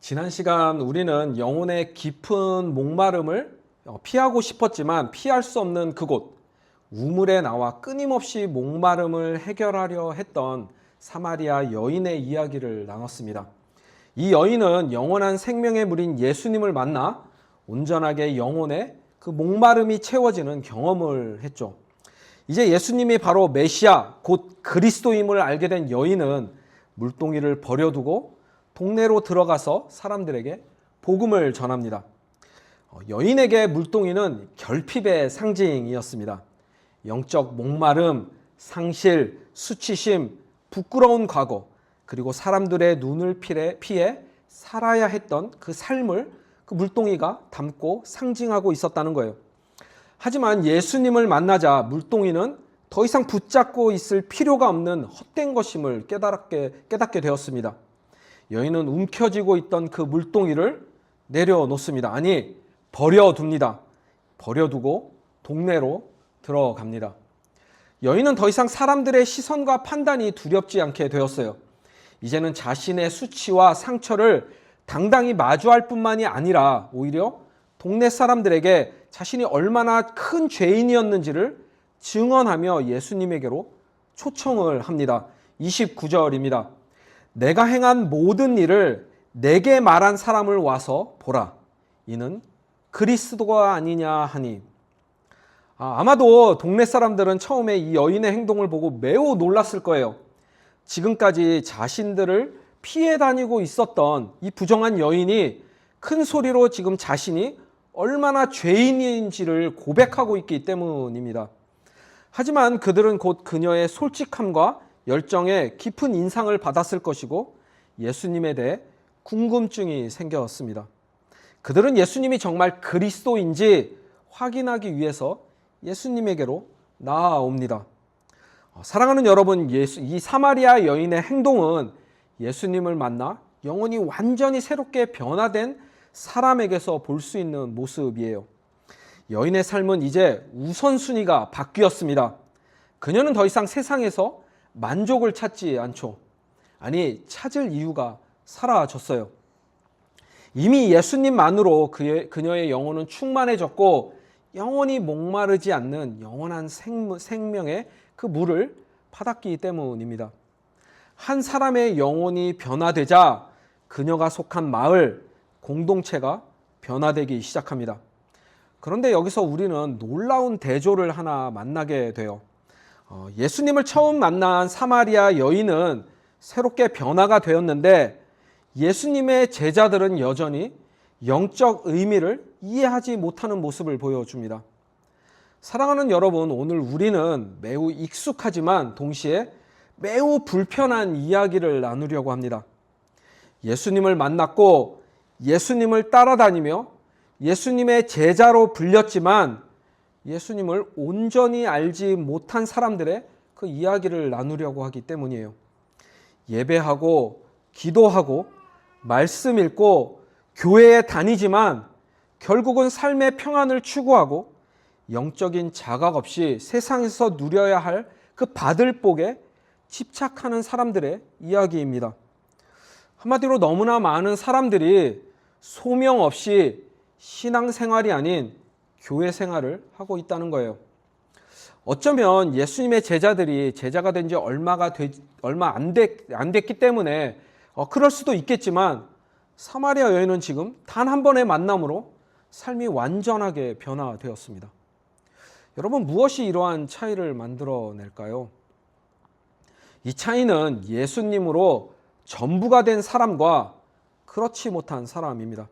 지난 시간 우리는 영혼의 깊은 목마름을 피하고 싶었지만 피할 수 없는 그곳, 우물에 나와 끊임없이 목마름을 해결하려 했던 사마리아 여인의 이야기를 나눴습니다. 이 여인은 영원한 생명의 물인 예수님을 만나 온전하게 영혼의 그 목마름이 채워지는 경험을 했죠. 이제 예수님이 바로 메시아, 곧 그리스도임을 알게 된 여인은 물동이를 버려두고 동네로 들어가서 사람들에게 복음을 전합니다. 여인에게 물동이는 결핍의 상징이었습니다. 영적 목마름, 상실, 수치심, 부끄러운 과거, 그리고 사람들의 눈을 피해 살아야 했던 그 삶을 그 물동이가 담고 상징하고 있었다는 거예요. 하지만 예수님을 만나자 물동이는 더 이상 붙잡고 있을 필요가 없는 헛된 것임을 깨닫게 되었습니다. 여인은 움켜쥐고 있던 그 물동이를 내려놓습니다. 아니, 버려둡니다. 버려두고 동네로 들어갑니다. 여인은 더 이상 사람들의 시선과 판단이 두렵지 않게 되었어요. 이제는 자신의 수치와 상처를 당당히 마주할 뿐만이 아니라 오히려 동네 사람들에게 자신이 얼마나 큰 죄인이었는지를 증언하며 예수님에게로 초청을 합니다. 29절입니다. 내가 행한 모든 일을 내게 말한 사람을 와서 보라. 이는 그리스도가 아니냐 하니. 아마도 동네 사람들은 처음에 이 여인의 행동을 보고 매우 놀랐을 거예요. 지금까지 자신들을 피해 다니고 있었던 이 부정한 여인이 큰 소리로 지금 자신이 얼마나 죄인인지를 고백하고 있기 때문입니다. 하지만 그들은 곧 그녀의 솔직함과 열정에 깊은 인상을 받았을 것이고 예수님에 대해 궁금증이 생겼습니다. 그들은 예수님이 정말 그리스도인지 확인하기 위해서 예수님에게로 나아옵니다. 사랑하는 여러분, 이 사마리아 여인의 행동은 예수님을 만나 영혼이 완전히 새롭게 변화된 사람에게서 볼 수 있는 모습이에요. 여인의 삶은 이제 우선순위가 바뀌었습니다. 그녀는 더 이상 세상에서 만족을 찾지 않죠. 아니, 찾을 이유가 사라졌어요. 이미 예수님만으로 그녀의 영혼은 충만해졌고 영원히 목마르지 않는 영원한 생명의 그 물을 받았기 때문입니다. 한 사람의 영혼이 변화되자 그녀가 속한 마을, 공동체가 변화되기 시작합니다. 그런데 여기서 우리는 놀라운 대조를 하나 만나게 돼요. 예수님을 처음 만난 사마리아 여인은 새롭게 변화가 되었는데 예수님의 제자들은 여전히 영적 의미를 이해하지 못하는 모습을 보여줍니다. 사랑하는 여러분, 오늘 우리는 매우 익숙하지만 동시에 매우 불편한 이야기를 나누려고 합니다. 예수님을 만났고 예수님을 따라다니며 예수님의 제자로 불렸지만 예수님을 온전히 알지 못한 사람들의 그 이야기를 나누려고 하기 때문이에요. 예배하고 기도하고 말씀 읽고 교회에 다니지만 결국은 삶의 평안을 추구하고 영적인 자각 없이 세상에서 누려야 할 그 받을 복에 집착하는 사람들의 이야기입니다. 한마디로 너무나 많은 사람들이 소명 없이 신앙생활이 아닌 교회 생활을 하고 있다는 거예요. 어쩌면 예수님의 제자들이 제자가 된 지 얼마 안 됐기 때문에 그럴 수도 있겠지만 사마리아 여인은 지금 단 한 번의 만남으로 삶이 완전하게 변화되었습니다. 여러분, 무엇이 이러한 차이를 만들어낼까요? 이 차이는 예수님으로 전부가 된 사람과 그렇지 못한 사람입니다.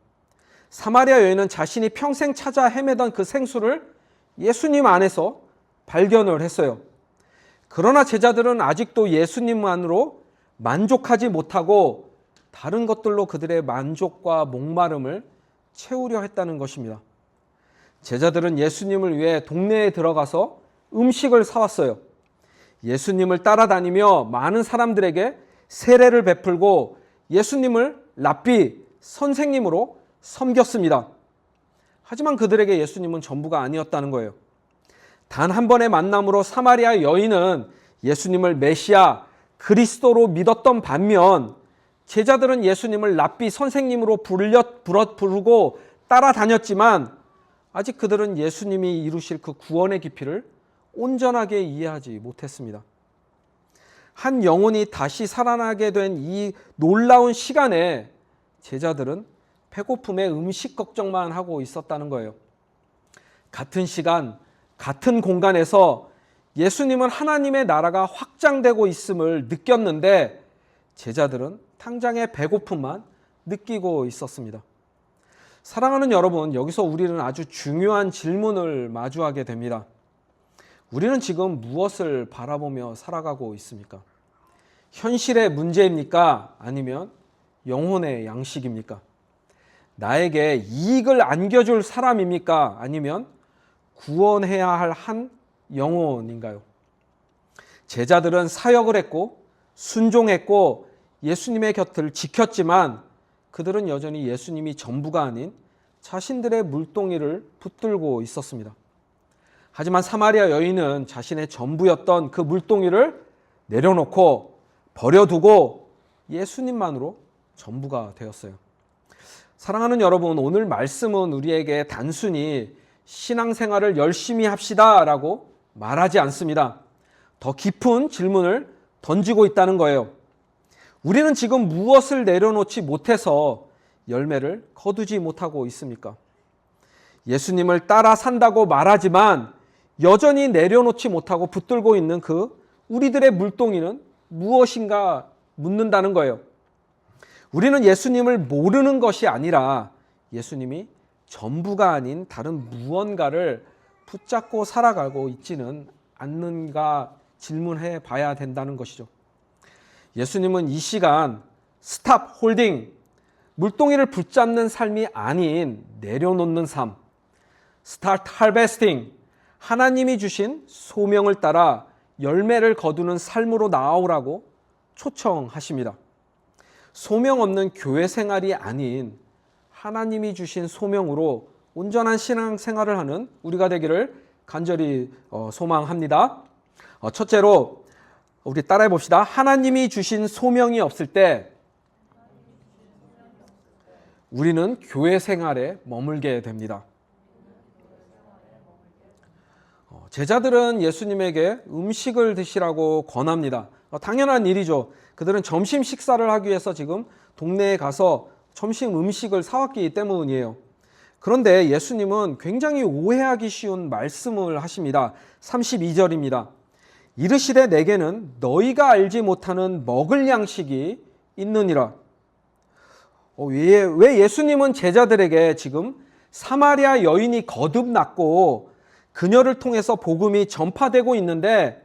사마리아 여인은 자신이 평생 찾아 헤매던 그 생수를 예수님 안에서 발견을 했어요. 그러나 제자들은 아직도 예수님만으로 만족하지 못하고 다른 것들로 그들의 만족과 목마름을 채우려 했다는 것입니다. 제자들은 예수님을 위해 동네에 들어가서 음식을 사왔어요. 예수님을 따라다니며 많은 사람들에게 세례를 베풀고 예수님을 랍비, 선생님으로 섬겼습니다. 하지만 그들에게 예수님은 전부가 아니었다는 거예요. 단 한 번의 만남으로 사마리아 여인은 예수님을 메시아, 그리스도로 믿었던 반면 제자들은 예수님을 랍비 선생님으로 부르고 따라다녔지만 아직 그들은 예수님이 이루실 그 구원의 깊이를 온전하게 이해하지 못했습니다. 한 영혼이 다시 살아나게 된 이 놀라운 시간에 제자들은 배고픔에 음식 걱정만 하고 있었다는 거예요. 같은 시간, 같은 공간에서 예수님은 하나님의 나라가 확장되고 있음을 느꼈는데 제자들은 당장의 배고픔만 느끼고 있었습니다. 사랑하는 여러분, 여기서 우리는 아주 중요한 질문을 마주하게 됩니다. 우리는 지금 무엇을 바라보며 살아가고 있습니까? 현실의 문제입니까? 아니면 영혼의 양식입니까? 나에게 이익을 안겨줄 사람입니까? 아니면 구원해야 할 한 영혼인가요? 제자들은 사역을 했고 순종했고 예수님의 곁을 지켰지만 그들은 여전히 예수님이 전부가 아닌 자신들의 물동이를 붙들고 있었습니다. 하지만 사마리아 여인은 자신의 전부였던 그 물동이를 내려놓고 버려두고 예수님만으로 전부가 되었어요. 사랑하는 여러분, 오늘 말씀은 우리에게 단순히 신앙생활을 열심히 합시다라고 말하지 않습니다. 더 깊은 질문을 던지고 있다는 거예요. 우리는 지금 무엇을 내려놓지 못해서 열매를 거두지 못하고 있습니까? 예수님을 따라 산다고 말하지만 여전히 내려놓지 못하고 붙들고 있는 그 우리들의 물동이는 무엇인가 묻는다는 거예요. 우리는 예수님을 모르는 것이 아니라 예수님이 전부가 아닌 다른 무언가를 붙잡고 살아가고 있지는 않는가 질문해 봐야 된다는 것이죠. 예수님은 이 시간 스탑 홀딩, 물동이를 붙잡는 삶이 아닌 내려놓는 삶, 스타트 하베스팅, 하나님이 주신 소명을 따라 열매를 거두는 삶으로 나아오라고 초청하십니다. 소명 없는 교회 생활이 아닌 하나님이 주신 소명으로 온전한 신앙생활을 하는 우리가 되기를 간절히 소망합니다. 첫째로 우리 따라해 봅시다. 하나님이 주신 소명이 없을 때 우리는 교회 생활에 머물게 됩니다. 제자들은 예수님에게 음식을 드시라고 권합니다. 당연한 일이죠. 그들은 점심 식사를 하기 위해서 지금 동네에 가서 점심 음식을 사왔기 때문이에요. 그런데 예수님은 굉장히 오해하기 쉬운 말씀을 하십니다. 32절입니다. 이르시되 내게는 너희가 알지 못하는 먹을 양식이 있느니라. 왜 예수님은 제자들에게 지금 사마리아 여인이 거듭났고 그녀를 통해서 복음이 전파되고 있는데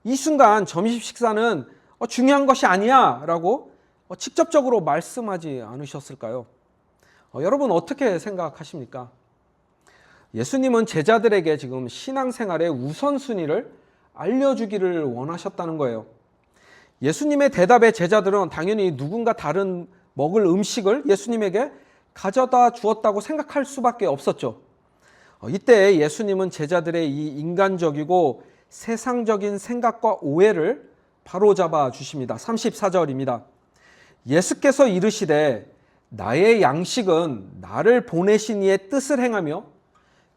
이 순간 점심 식사는 중요한 것이 아니야 라고 직접적으로 말씀하지 않으셨을까요? 여러분 어떻게 생각하십니까? 예수님은 제자들에게 지금 신앙생활의 우선순위를 알려주기를 원하셨다는 거예요. 예수님의 대답에 제자들은 당연히 누군가 다른 먹을 음식을 예수님에게 가져다 주었다고 생각할 수밖에 없었죠. 이때 예수님은 제자들의 이 인간적이고 세상적인 생각과 오해를 바로잡아 주십니다. 34절입니다. 예수께서 이르시되 나의 양식은 나를 보내신 이의 뜻을 행하며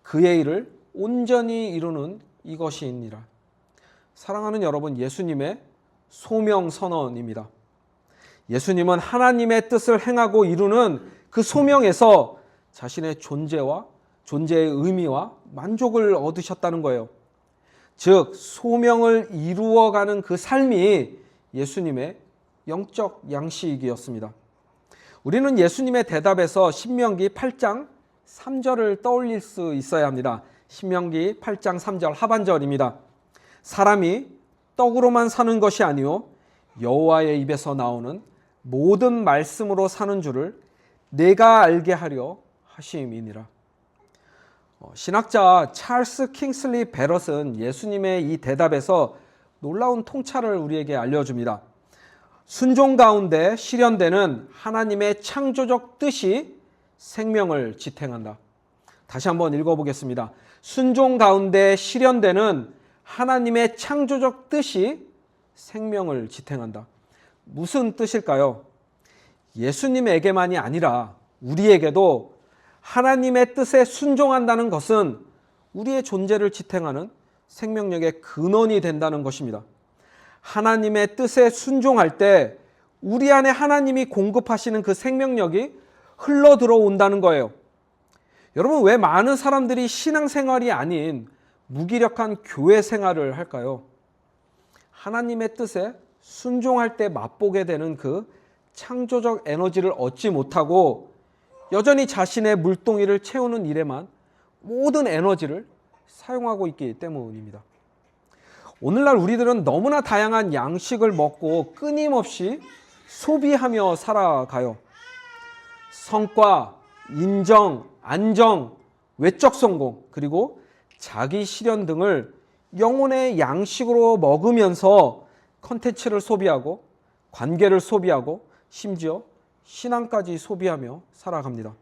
그의 일을 온전히 이루는 이것이니라. 사랑하는 여러분, 예수님의 소명 선언입니다. 예수님은 하나님의 뜻을 행하고 이루는 그 소명에서 자신의 존재의 의미와 만족을 얻으셨다는 거예요. 즉 소명을 이루어가는 그 삶이 예수님의 영적 양식이었습니다. 우리는 예수님의 대답에서 신명기 8장 3절을 떠올릴 수 있어야 합니다. 신명기 8장 3절 하반절입니다. 사람이 떡으로만 사는 것이 아니요 여호와의 입에서 나오는 모든 말씀으로 사는 줄을 내가 알게 하려 하심이니라. 신학자 찰스 킹슬리 베럿은 예수님의 이 대답에서 놀라운 통찰을 우리에게 알려줍니다. 순종 가운데 실현되는 하나님의 창조적 뜻이 생명을 지탱한다. 다시 한번 읽어보겠습니다. 순종 가운데 실현되는 하나님의 창조적 뜻이 생명을 지탱한다. 무슨 뜻일까요? 예수님에게만이 아니라 우리에게도 하나님의 뜻에 순종한다는 것은 우리의 존재를 지탱하는 생명력의 근원이 된다는 것입니다. 하나님의 뜻에 순종할 때 우리 안에 하나님이 공급하시는 그 생명력이 흘러 들어온다는 거예요. 여러분, 왜 많은 사람들이 신앙생활이 아닌 무기력한 교회 생활을 할까요? 하나님의 뜻에 순종할 때 맛보게 되는 그 창조적 에너지를 얻지 못하고 여전히 자신의 물동이를 채우는 일에만 모든 에너지를 사용하고 있기 때문입니다. 오늘날 우리들은 너무나 다양한 양식을 먹고 끊임없이 소비하며 살아가요. 성과, 인정, 안정, 외적 성공, 그리고 자기 실현 등을 영혼의 양식으로 먹으면서 컨텐츠를 소비하고 관계를 소비하고 심지어 신앙까지 소비하며 살아갑니다.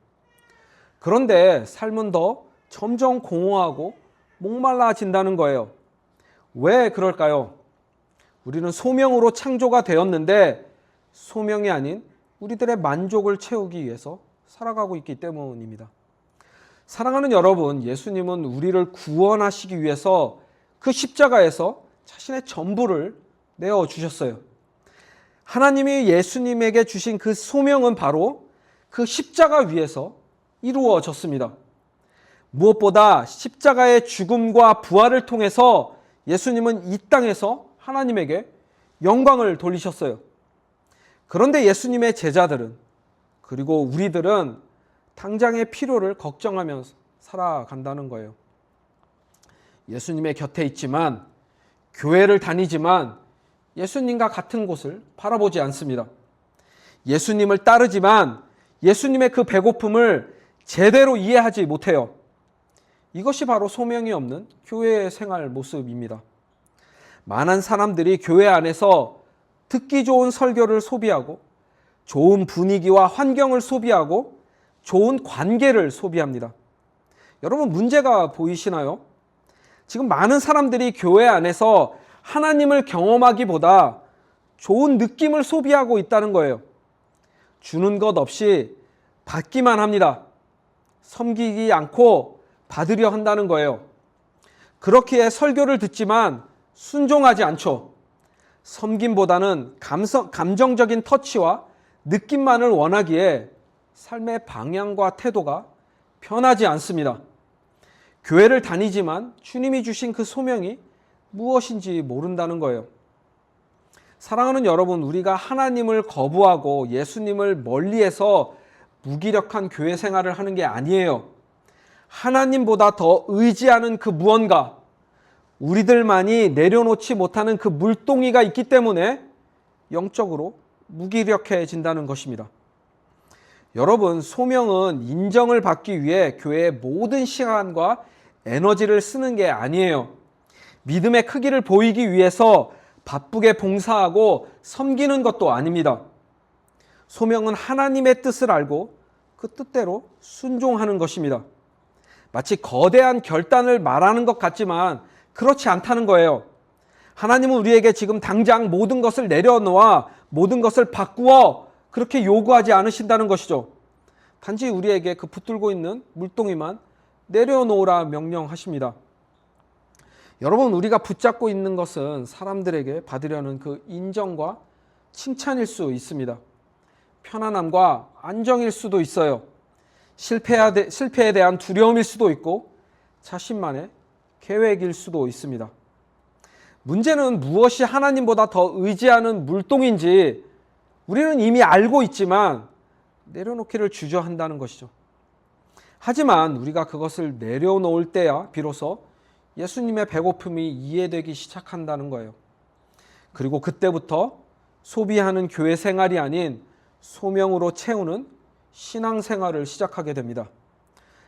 그런데 삶은 더 점점 공허하고 목말라진다는 거예요. 왜 그럴까요? 우리는 소명으로 창조가 되었는데 소명이 아닌 우리들의 만족을 채우기 위해서 살아가고 있기 때문입니다. 사랑하는 여러분, 예수님은 우리를 구원하시기 위해서 그 십자가에서 자신의 전부를 내어주셨어요. 하나님이 예수님에게 주신 그 소명은 바로 그 십자가 위에서 이루어졌습니다. 무엇보다 십자가의 죽음과 부활을 통해서 예수님은 이 땅에서 하나님에게 영광을 돌리셨어요. 그런데 예수님의 제자들은, 그리고 우리들은 당장의 필요를 걱정하면서 살아간다는 거예요. 예수님의 곁에 있지만, 교회를 다니지만 예수님과 같은 곳을 바라보지 않습니다. 예수님을 따르지만 예수님의 그 배고픔을 제대로 이해하지 못해요. 이것이 바로 소명이 없는 교회의 생활 모습입니다. 많은 사람들이 교회 안에서 듣기 좋은 설교를 소비하고 좋은 분위기와 환경을 소비하고 좋은 관계를 소비합니다. 여러분, 문제가 보이시나요? 지금 많은 사람들이 교회 안에서 하나님을 경험하기보다 좋은 느낌을 소비하고 있다는 거예요. 주는 것 없이 받기만 합니다. 섬기지 않고 받으려 한다는 거예요. 그렇기에 설교를 듣지만 순종하지 않죠. 섬김보다는 감정적인 터치와 느낌만을 원하기에 삶의 방향과 태도가 변하지 않습니다. 교회를 다니지만 주님이 주신 그 소명이 무엇인지 모른다는 거예요. 사랑하는 여러분, 우리가 하나님을 거부하고 예수님을 멀리해서 무기력한 교회 생활을 하는 게 아니에요. 하나님보다 더 의지하는 그 무언가, 우리들만이 내려놓지 못하는 그 물동이가 있기 때문에 영적으로 무기력해진다는 것입니다. 여러분, 소명은 인정을 받기 위해 교회의 모든 시간과 에너지를 쓰는 게 아니에요. 믿음의 크기를 보이기 위해서 바쁘게 봉사하고 섬기는 것도 아닙니다. 소명은 하나님의 뜻을 알고 그 뜻대로 순종하는 것입니다. 마치 거대한 결단을 말하는 것 같지만 그렇지 않다는 거예요. 하나님은 우리에게 지금 당장 모든 것을 내려놓아 모든 것을 바꾸어 그렇게 요구하지 않으신다는 것이죠. 단지 우리에게 그 붙들고 있는 물동이만 내려놓으라 명령하십니다. 여러분, 우리가 붙잡고 있는 것은 사람들에게 받으려는 그 인정과 칭찬일 수 있습니다. 편안함과 안정일 수도 있어요. 실패에 대한 두려움일 수도 있고 자신만의 계획일 수도 있습니다. 문제는 무엇이 하나님보다 더 의지하는 물동인지 우리는 이미 알고 있지만 내려놓기를 주저한다는 것이죠. 하지만 우리가 그것을 내려놓을 때야 비로소 예수님의 배고픔이 이해되기 시작한다는 거예요. 그리고 그때부터 소비하는 교회 생활이 아닌 소명으로 채우는 신앙생활을 시작하게 됩니다.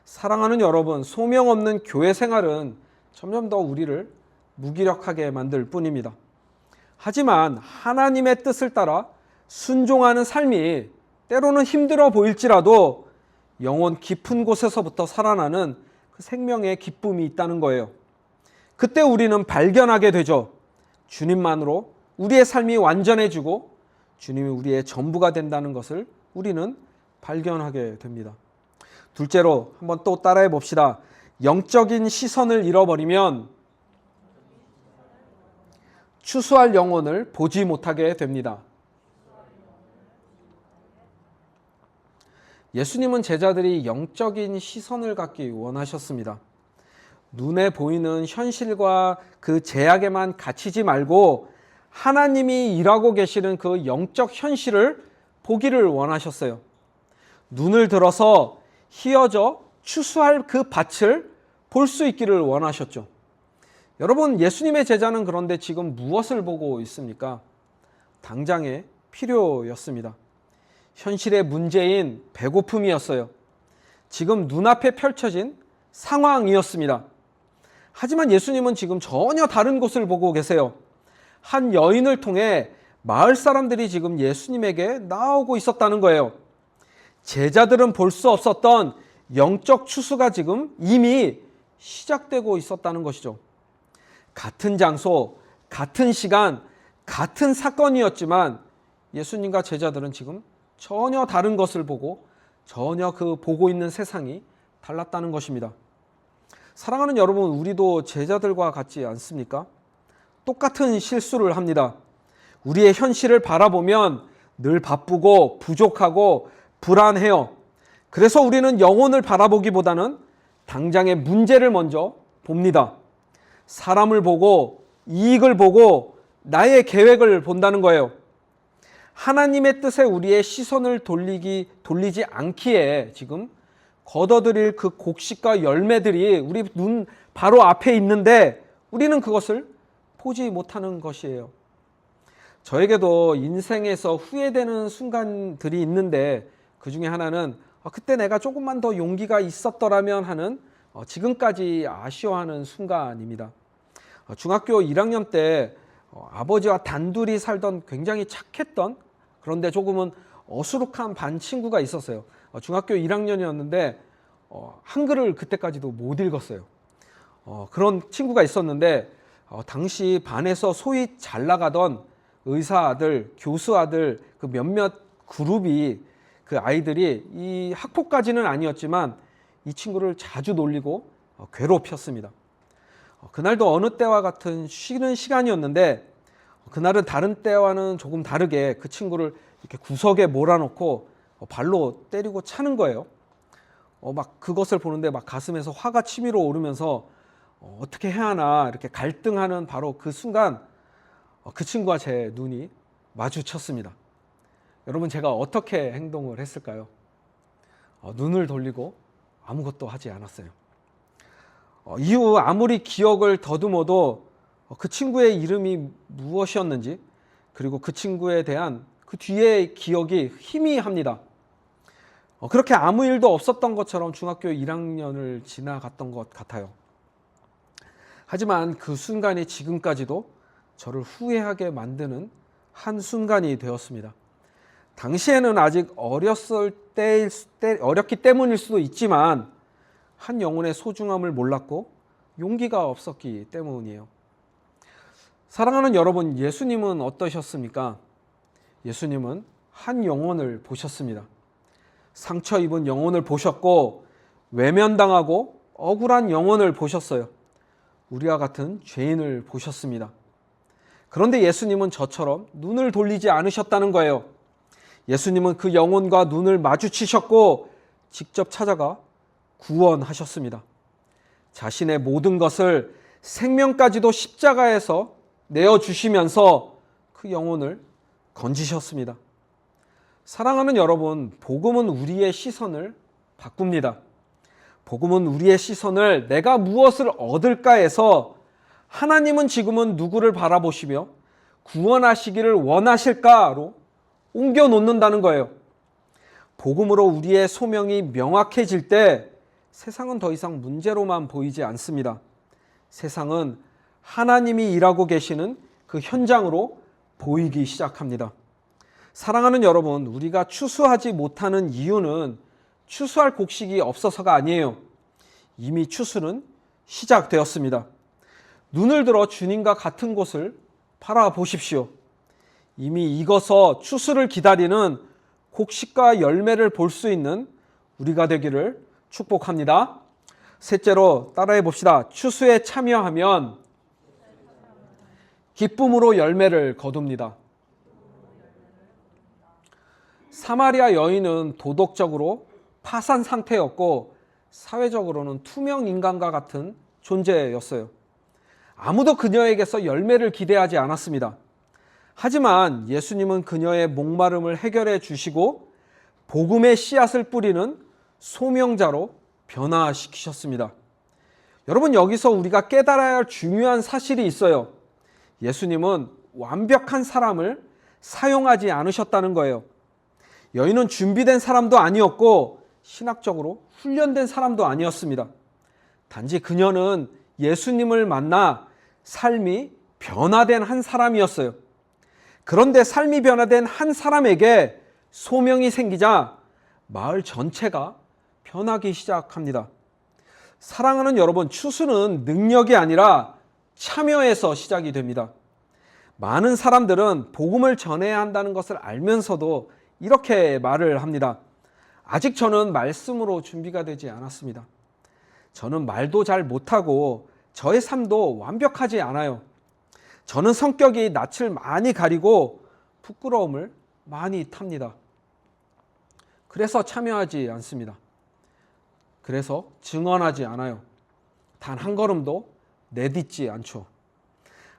사랑하는 여러분, 소명 없는 교회 생활은 점점 더 우리를 무기력하게 만들 뿐입니다. 하지만 하나님의 뜻을 따라 순종하는 삶이 때로는 힘들어 보일지라도 영혼 깊은 곳에서부터 살아나는 그 생명의 기쁨이 있다는 거예요. 그때 우리는 발견하게 되죠. 주님만으로 우리의 삶이 완전해지고 주님이 우리의 전부가 된다는 것을 우리는 발견하게 됩니다. 둘째로 한번 또 따라해 봅시다. 영적인 시선을 잃어버리면 추수할 영혼을 보지 못하게 됩니다. 예수님은 제자들이 영적인 시선을 갖기 원하셨습니다. 눈에 보이는 현실과 그 제약에만 갇히지 말고 하나님이 일하고 계시는 그 영적 현실을 보기를 원하셨어요. 눈을 들어서 휘어져 추수할 그 밭을 볼 수 있기를 원하셨죠. 여러분, 예수님의 제자는 그런데 지금 무엇을 보고 있습니까? 당장의 필요였습니다. 현실의 문제인 배고픔이었어요. 지금 눈앞에 펼쳐진 상황이었습니다. 하지만 예수님은 지금 전혀 다른 곳을 보고 계세요. 한 여인을 통해 마을 사람들이 지금 예수님에게 나오고 있었다는 거예요. 제자들은 볼 수 없었던 영적 추수가 지금 이미 시작되고 있었다는 것이죠. 같은 장소, 같은 시간, 같은 사건이었지만 예수님과 제자들은 지금 전혀 다른 것을 보고 전혀 그 보고 있는 세상이 달랐다는 것입니다. 사랑하는 여러분, 우리도 제자들과 같지 않습니까? 똑같은 실수를 합니다. 우리의 현실을 바라보면 늘 바쁘고 부족하고 불안해요. 그래서 우리는 영혼을 바라보기보다는 당장의 문제를 먼저 봅니다. 사람을 보고 이익을 보고 나의 계획을 본다는 거예요. 하나님의 뜻에 우리의 시선을 돌리지 않기에 지금 거둬들일 그 곡식과 열매들이 우리 눈 바로 앞에 있는데 우리는 그것을 보지 못하는 것이에요. 저에게도 인생에서 후회되는 순간들이 있는데 그 중에 하나는 그때 내가 조금만 더 용기가 있었더라면 하는 지금까지 아쉬워하는 순간입니다. 중학교 1학년 때 아버지와 단둘이 살던 굉장히 착했던, 그런데 조금은 어수룩한 반 친구가 있었어요. 중학교 1학년이었는데 한글을 그때까지도 못 읽었어요. 그런 친구가 있었는데 당시 반에서 소위 잘 나가던 의사 아들, 교수 아들 그 몇몇 그룹이 그 아이들이 이 학폭까지는 아니었지만 이 친구를 자주 놀리고 괴롭혔습니다. 그날도 어느 때와 같은 쉬는 시간이었는데 그날은 다른 때와는 조금 다르게 그 친구를 이렇게 구석에 몰아놓고 발로 때리고 차는 거예요. 막 그것을 보는데 막 가슴에서 화가 치밀어 오르면서 어떻게 해야 하나 이렇게 갈등하는 바로 그 순간 그 친구와 제 눈이 마주쳤습니다. 여러분, 제가 어떻게 행동을 했을까요? 눈을 돌리고 아무것도 하지 않았어요. 이후 아무리 기억을 더듬어도 그 친구의 이름이 무엇이었는지, 그리고 그 친구에 대한 그 뒤의 기억이 희미합니다. 그렇게 아무 일도 없었던 것처럼 중학교 1학년을 지나갔던 것 같아요. 하지만 그 순간이 지금까지도 저를 후회하게 만드는 한 순간이 되었습니다. 당시에는 아직 어렸기 때문일 수도 있지만 한 영혼의 소중함을 몰랐고 용기가 없었기 때문이에요. 사랑하는 여러분, 예수님은 어떠셨습니까? 예수님은 한 영혼을 보셨습니다. 상처 입은 영혼을 보셨고 외면당하고 억울한 영혼을 보셨어요. 우리와 같은 죄인을 보셨습니다. 그런데 예수님은 저처럼 눈을 돌리지 않으셨다는 거예요. 예수님은 그 영혼과 눈을 마주치셨고 직접 찾아가 구원하셨습니다. 자신의 모든 것을 생명까지도 십자가에서 내어주시면서 그 영혼을 건지셨습니다. 사랑하는 여러분, 복음은 우리의 시선을 바꿉니다. 복음은 우리의 시선을 내가 무엇을 얻을까에서 하나님은 지금은 누구를 바라보시며 구원하시기를 원하실까로 옮겨 놓는다는 거예요. 복음으로 우리의 소명이 명확해질 때 세상은 더 이상 문제로만 보이지 않습니다. 세상은 하나님이 일하고 계시는 그 현장으로 보이기 시작합니다. 사랑하는 여러분, 우리가 추수하지 못하는 이유는 추수할 곡식이 없어서가 아니에요. 이미 추수는 시작되었습니다. 눈을 들어 주님과 같은 곳을 바라보십시오. 이미 익어서 추수를 기다리는 곡식과 열매를 볼 수 있는 우리가 되기를 축복합니다. 셋째로 따라해 봅시다. 추수에 참여하면 기쁨으로 열매를 거둡니다. 사마리아 여인은 도덕적으로 파산 상태였고 사회적으로는 투명 인간과 같은 존재였어요. 아무도 그녀에게서 열매를 기대하지 않았습니다. 하지만 예수님은 그녀의 목마름을 해결해 주시고 복음의 씨앗을 뿌리는 소명자로 변화시키셨습니다. 여러분, 여기서 우리가 깨달아야 할 중요한 사실이 있어요. 예수님은 완벽한 사람을 사용하지 않으셨다는 거예요. 여인은 준비된 사람도 아니었고 신학적으로 훈련된 사람도 아니었습니다. 단지 그녀는 예수님을 만나 삶이 변화된 한 사람이었어요. 그런데 삶이 변화된 한 사람에게 소명이 생기자 마을 전체가 변하기 시작합니다. 사랑하는 여러분, 추수는 능력이 아니라 참여에서 시작이 됩니다. 많은 사람들은 복음을 전해야 한다는 것을 알면서도 이렇게 말을 합니다. 아직 저는 말씀으로 준비가 되지 않았습니다. 저는 말도 잘 못하고 저의 삶도 완벽하지 않아요. 저는 성격이 낯을 많이 가리고 부끄러움을 많이 탑니다. 그래서 참여하지 않습니다. 그래서 증언하지 않아요. 단 한 걸음도 내딛지 않죠.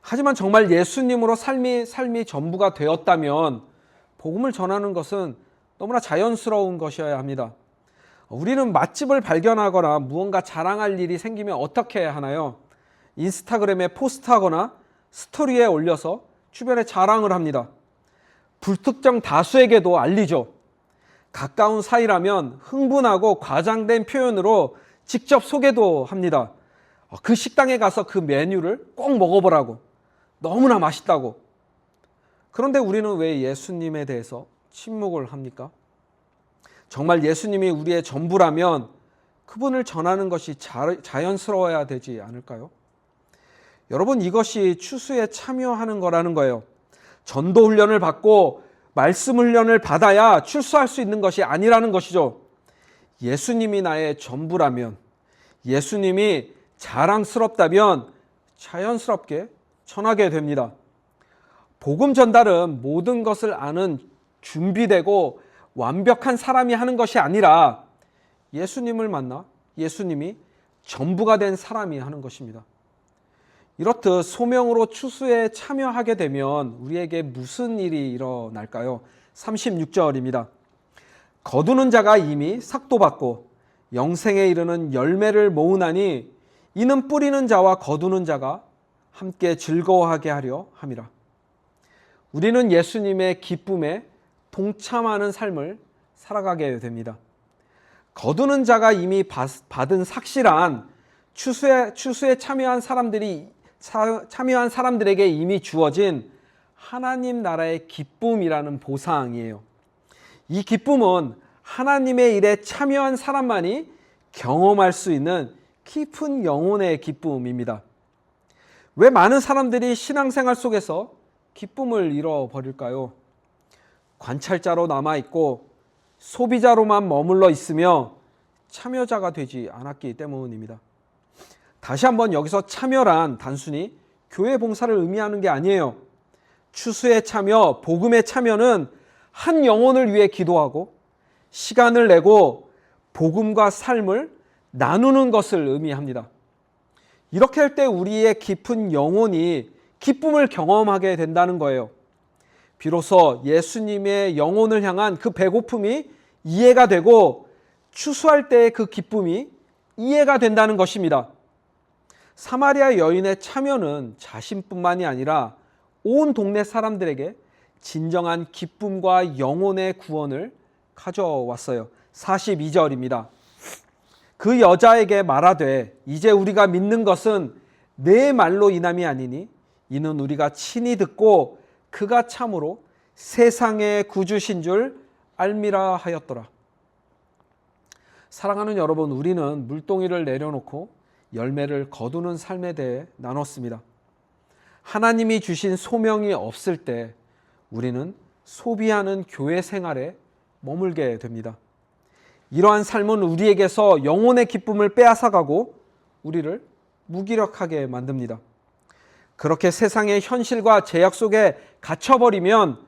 하지만 정말 예수님으로 삶이 전부가 되었다면 복음을 전하는 것은 너무나 자연스러운 것이어야 합니다. 우리는 맛집을 발견하거나 무언가 자랑할 일이 생기면 어떻게 하나요? 인스타그램에 포스트하거나 스토리에 올려서 주변에 자랑을 합니다. 불특정 다수에게도 알리죠. 가까운 사이라면 흥분하고 과장된 표현으로 직접 소개도 합니다. 그 식당에 가서 그 메뉴를 꼭 먹어보라고. 너무나 맛있다고. 그런데 우리는 왜 예수님에 대해서 침묵을 합니까? 정말 예수님이 우리의 전부라면 그분을 전하는 것이 자연스러워야 되지 않을까요? 여러분, 이것이 추수에 참여하는 거라는 거예요. 전도 훈련을 받고 말씀 훈련을 받아야 출수할 수 있는 것이 아니라는 것이죠. 예수님이 나의 전부라면, 예수님이 자랑스럽다면 자연스럽게 전하게 됩니다. 복음 전달은 모든 것을 아는 준비되고 완벽한 사람이 하는 것이 아니라 예수님을 만나 예수님이 전부가 된 사람이 하는 것입니다. 이렇듯 소명으로 추수에 참여하게 되면 우리에게 무슨 일이 일어날까요? 36절입니다. 거두는 자가 이미 삭도받고 영생에 이르는 열매를 모으나니 이는 뿌리는 자와 거두는 자가 함께 즐거워하게 하려 함이라. 우리는 예수님의 기쁨에 동참하는 삶을 살아가게 됩니다. 거두는 자가 이미 받은 삭실한 추수에 참여한 사람들에게 이미 주어진 하나님 나라의 기쁨이라는 보상이에요. 이 기쁨은 하나님의 일에 참여한 사람만이 경험할 수 있는 깊은 영혼의 기쁨입니다. 왜 많은 사람들이 신앙생활 속에서 기쁨을 잃어버릴까요? 관찰자로 남아있고 소비자로만 머물러 있으며 참여자가 되지 않았기 때문입니다. 다시 한번 여기서 참여란 단순히 교회 봉사를 의미하는 게 아니에요. 추수에 참여, 복음의 참여는 한 영혼을 위해 기도하고 시간을 내고 복음과 삶을 나누는 것을 의미합니다. 이렇게 할 때 우리의 깊은 영혼이 기쁨을 경험하게 된다는 거예요. 비로소 예수님의 영혼을 향한 그 배고픔이 이해가 되고 추수할 때의 그 기쁨이 이해가 된다는 것입니다. 사마리아 여인의 참여는 자신뿐만이 아니라 온 동네 사람들에게 진정한 기쁨과 영혼의 구원을 가져왔어요. 42절입니다. 그 여자에게 말하되 이제 우리가 믿는 것은 내 말로 인함이 아니니 이는 우리가 친히 듣고 그가 참으로 세상의 구주신 줄 알미라 하였더라. 사랑하는 여러분, 우리는 물동이를 내려놓고 열매를 거두는 삶에 대해 나눴습니다. 하나님이 주신 소명이 없을 때 우리는 소비하는 교회 생활에 머물게 됩니다. 이러한 삶은 우리에게서 영혼의 기쁨을 빼앗아가고 우리를 무기력하게 만듭니다. 그렇게 세상의 현실과 제약 속에 갇혀버리면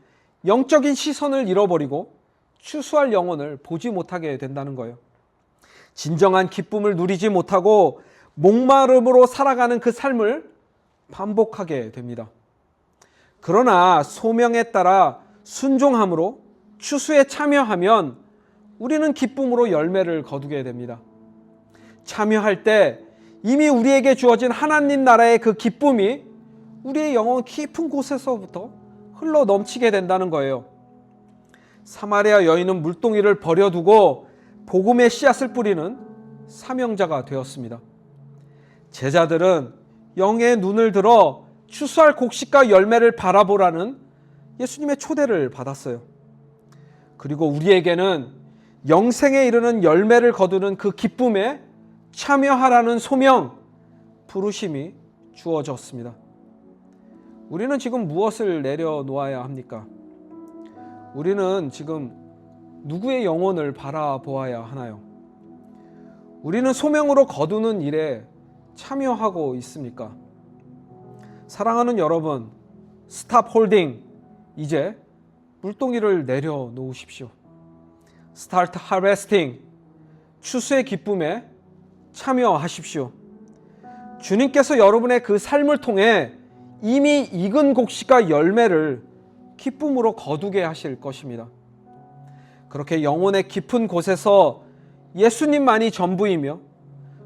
영적인 시선을 잃어버리고 추수할 영혼을 보지 못하게 된다는 거예요. 진정한 기쁨을 누리지 못하고 목마름으로 살아가는 그 삶을 반복하게 됩니다. 그러나 소명에 따라 순종함으로 추수에 참여하면 우리는 기쁨으로 열매를 거두게 됩니다. 참여할 때 이미 우리에게 주어진 하나님 나라의 그 기쁨이 우리의 영혼 깊은 곳에서부터 흘러 넘치게 된다는 거예요. 사마리아 여인은 물동이를 버려두고 복음의 씨앗을 뿌리는 사명자가 되었습니다. 제자들은 영의 눈을 들어 추수할 곡식과 열매를 바라보라는 예수님의 초대를 받았어요. 그리고 우리에게는 영생에 이르는 열매를 거두는 그 기쁨에 참여하라는 소명, 부르심이 주어졌습니다. 우리는 지금 무엇을 내려놓아야 합니까? 우리는 지금 누구의 영혼을 바라보아야 하나요? 우리는 소명으로 거두는 일에 참여하고 있습니까? 사랑하는 여러분, 스탑 홀딩, 이제 물동이를 내려놓으십시오. 스타트 하베스팅, 추수의 기쁨에 참여하십시오. 주님께서 여러분의 그 삶을 통해 이미 익은 곡식과 열매를 기쁨으로 거두게 하실 것입니다. 그렇게 영혼의 깊은 곳에서 예수님만이 전부이며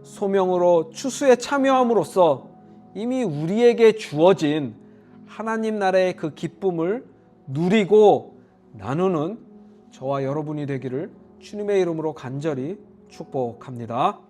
소명으로 추수에 참여함으로써 이미 우리에게 주어진 하나님 나라의 그 기쁨을 누리고 나누는 저와 여러분이 되기를 주님의 이름으로 간절히 축복합니다.